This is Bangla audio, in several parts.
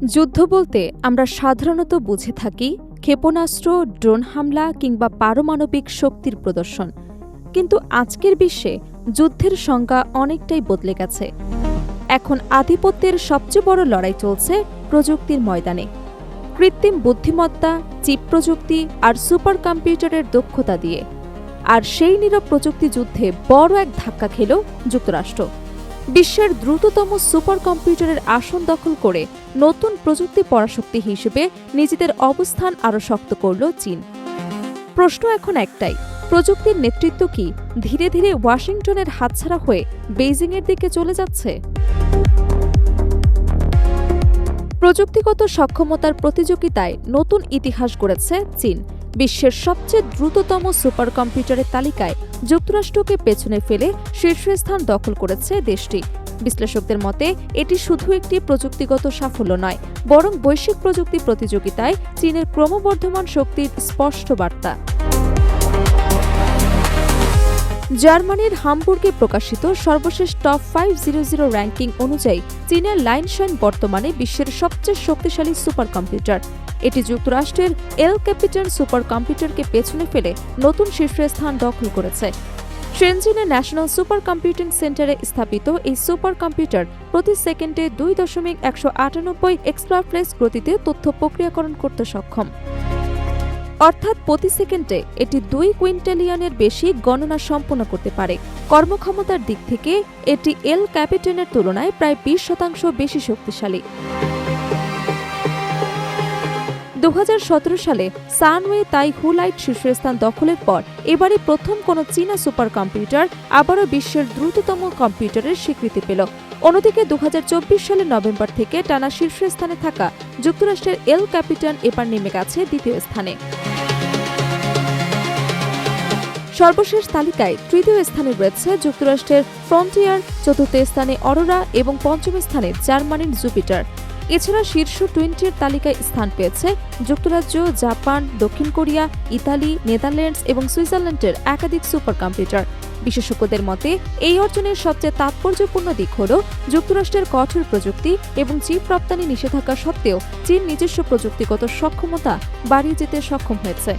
যুদ্ধ বলতে আমরা সাধারণত বুঝে থাকি ক্ষেপণাস্ত্র, ড্রোন হামলা কিংবা পারমাণবিক শক্তির প্রদর্শন। কিন্তু আজকের বিশ্বে যুদ্ধের সংজ্ঞা অনেকটাই বদলে গেছে। এখন আধিপত্যের সবচেয়ে বড় লড়াই চলছে প্রযুক্তির ময়দানে। কৃত্রিম বুদ্ধিমত্তা, চিপ প্রযুক্তি আর সুপার কম্পিউটারের দক্ষতা দিয়ে। আর সেই নীরব প্রযুক্তি যুদ্ধে বড় এক ধাক্কা খেল যুক্তরাষ্ট্র। বিশ্বের দ্রুততম সুপার কম্পিউটারের আসন দখল করে নতুন প্রযুক্তি পরাশক্তি হিসেবে নিজেদের অবস্থান আরও শক্ত করল চীন। প্রশ্ন এখন একটাই, প্রযুক্তির নেতৃত্ব কি ধীরে ধীরে ওয়াশিংটনের হাতছাড়া হয়ে বেইজিংয়ের দিকে চলে যাচ্ছে? প্রযুক্তিগত সক্ষমতার প্রতিযোগিতায় নতুন ইতিহাস গড়েছে চীন। বিশ্বের সবচেয়ে দ্রুততম সুপার কম্পিউটারের তালিকায় যুক্তরাষ্ট্রকে পেছনে ফেলে শীর্ষস্থান দখল করেছে দেশটি। বিশ্লেষকদের মতে এটি শুধু একটি প্রযুক্তিগত সাফল্য নয়, বরং বৈশ্বিক প্রযুক্তি প্রতিযোগিতায় চীনের ক্রমবর্ধমান শক্তির স্পষ্ট বার্তা। জার্মানির হামবুর্গে প্রকাশিত সর্বশেষ টপ 500 র্যাঙ্কিং অনুযায়ী চীনের লাইনশান বর্তমানে বিশ্বের সবচেয়ে শক্তিশালী সুপার কম্পিউটার। এটি যুক্তরাষ্ট্রের এল ক্যাপিটান সুপার কম্পিউটারকে পেছনে ফেলে নতুন শীর্ষস্থান দখল করেছে। শেনজিনের ন্যাশনাল সুপার কম্পিউটিং সেন্টারে স্থাপিত এই সুপার কম্পিউটার প্রতি সেকেন্ডে 2.198 এক্সপ্লাফ্লেক্স গতিতে তথ্য প্রক্রিয়াকরণ করতে সক্ষম। অর্থাৎ প্রতি সেকেন্ডে এটি 2 কুইন্টালিয়নের বেশি গণনা সম্পন্ন করতে পারে। কর্মক্ষমতার দিক থেকে এটি এল ক্যাপিটানের তুলনায় প্রায় 20% বেশি শক্তিশালী। 2017 সালে সানওয়ে তাই হুলাইট শীর্ষস্থান দখলের পর এবারই প্রথম কোনো চীনা সুপার কম্পিউটার আবারও বিশ্বের দ্রুততম কম্পিউটারের স্বীকৃতি পেল। অন্যদিকে 2024 সালের নভেম্বর থেকে টানা শীর্ষস্থানে থাকা যুক্তরাষ্ট্রের এল ক্যাপিটান এবার নেমে গেছে দ্বিতীয় স্থানে। সর্বশেষ তালিকায় তৃতীয় স্থানে রয়েছে যুক্তরাষ্ট্রের ফ্রন্টিয়ার, চতুর্থ স্থানে অরোরা এবং পঞ্চম স্থানে জার্মানির জুপিটার। এছাড়া শীর্ষ 20-এর তালিকায় স্থান পেয়েছে যুক্তরাজ্য, জাপান, দক্ষিণ কোরিয়া, ইতালি, নেদারল্যান্ডস এবং সুইজারল্যান্ডের একাধিক সুপার কম্পিউটার। বিশেষজ্ঞদের মতে এই অর্জনের সবচেয়ে তাৎপর্যপূর্ণ দিক হল যুক্তরাষ্ট্রের কঠোর প্রযুক্তি এবং চিপ রপ্তানি নিষেধাজ্ঞা সত্ত্বেও চীন নিজস্ব প্রযুক্তিগত সক্ষমতা বাড়িয়ে যেতে সক্ষম হয়েছে।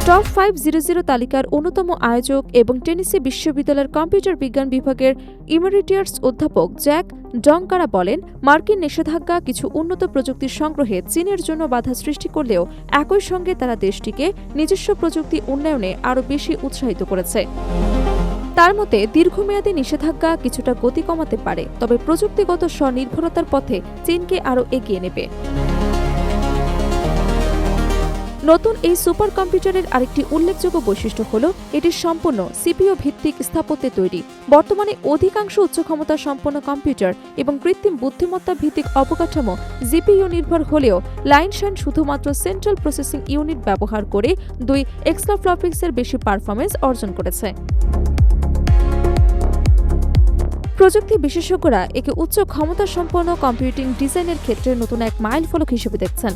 টপ 500 তালিকার অন্যতম আয়োজক এবং টেনেসি বিশ্ববিদ্যালয়ের কম্পিউটার বিজ্ঞান বিভাগের ইমেরিটাস অধ্যাপক জ্যাক ডংকারা বলেন, মার্কিন নিষেধাজ্ঞা কিছু উন্নত প্রযুক্তির সংগ্রহে চীনের জন্য বাধা সৃষ্টি করলেও একই সঙ্গে তারা দেশটিকে নিজস্ব প্রযুক্তি উন্নয়নে আরও বেশি উৎসাহিত করেছে। তার মতে দীর্ঘমেয়াদী নিষেধাজ্ঞা কিছুটা গতি কমাতে পারে, তবে প্রযুক্তিগত স্বনির্ভরতার পথে চীনকে আরও এগিয়ে নেবে। নতুন এই সুপার কম্পিউটারের আরেকটি উল্লেখযোগ্য বৈশিষ্ট্য হল এটি সম্পূর্ণ সিপিইউ ভিত্তিক স্থাপত্যে তৈরি। বর্তমানে অধিকাংশ উচ্চ ক্ষমতা সম্পন্ন কম্পিউটার এবং কৃত্রিম বুদ্ধিমত্তা ভিত্তিক অবকাঠামো জিপিইউ নির্ভর হলেও লাইনশান শুধুমাত্র সেন্ট্রাল প্রসেসিং ইউনিট ব্যবহার করে 2 এক্সপ্লাফ্লেক্সের বেশি পারফরমেন্স অর্জন করেছে। প্রযুক্তি বিশেষজ্ঞরা একে উচ্চ ক্ষমতা সম্পন্ন কম্পিউটিং ডিজাইনের ক্ষেত্রে নতুন এক মাইলফলক হিসেবে দেখছেন।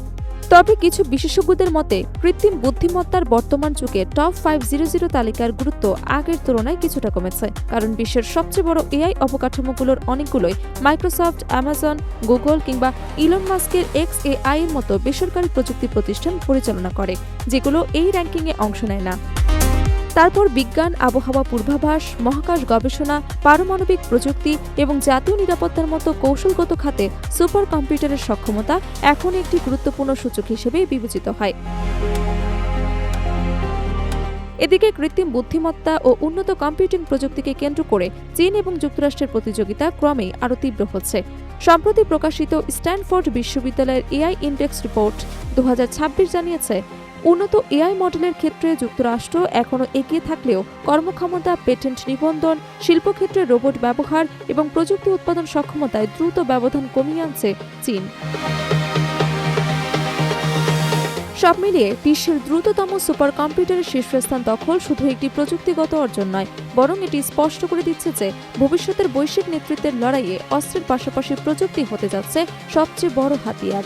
তবে কিছু বিশেষজ্ঞদের মতে কৃত্রিম বুদ্ধিমত্তার বর্তমান যুগে টপ 500 তালিকার গুরুত্ব আগের তুলনায় কিছুটা কমেছে, কারণ বিশ্বের সবচেয়ে বড় এআই অবকাঠামোগুলোর অনেকগুলোই মাইক্রোসফট, অ্যামাজন, গুগল কিংবা ইলন মাস্কের XAI এর মতো বেসরকারি প্রযুক্তি প্রতিষ্ঠান পরিচালনা করে, যেগুলো এই র্যাঙ্কিংয়ে অংশ নেয় না। তারপর বিজ্ঞান, আবহাওয়া পূর্বাভাস, মহাকাশ গবেষণা, পারমাণবিক প্রযুক্তি এবং জাতীয় নিরাপত্তার মতো কৌশলগত খাতে সুপার কম্পিউটারের সক্ষমতা এখন একটি গুরুত্বপূর্ণ সূচক হিসেবে বিবেচিত হয়। এদিকে কৃত্রিম বুদ্ধিমত্তা ও উন্নত কম্পিউটিং প্রযুক্তিকে কেন্দ্র করে চীন এবং যুক্তরাষ্ট্রের প্রতিযোগিতা ক্রমেই আরও তীব্র হচ্ছে। সম্প্রতি প্রকাশিত স্ট্যানফোর্ড বিশ্ববিদ্যালয়ের এআই ইন্ডেক্স রিপোর্ট 2026 জানিয়েছে, উন্নত এআই মডেলের ক্ষেত্রে যুক্তরাষ্ট্র এখনও এগিয়ে থাকলেও কর্মক্ষমতা, পেটেন্ট নিবন্ধন, শিল্পক্ষেত্রে রোবট ব্যবহার এবং প্রযুক্তি উৎপাদন সক্ষমতায় দ্রুত ব্যবধান কমিয়ে আনছে চীন। সব মিলিয়ে বিশ্বের দ্রুততম সুপার কম্পিউটারের শীর্ষস্থান দখল শুধু একটি প্রযুক্তিগত অর্জন নয়, বরং এটি স্পষ্ট করে দিচ্ছে যে ভবিষ্যতের বৈশ্বিক নেতৃত্বের লড়াইয়ে অস্ত্রের পাশাপাশি প্রযুক্তি হতে যাচ্ছে সবচেয়ে বড় হাতিয়ার।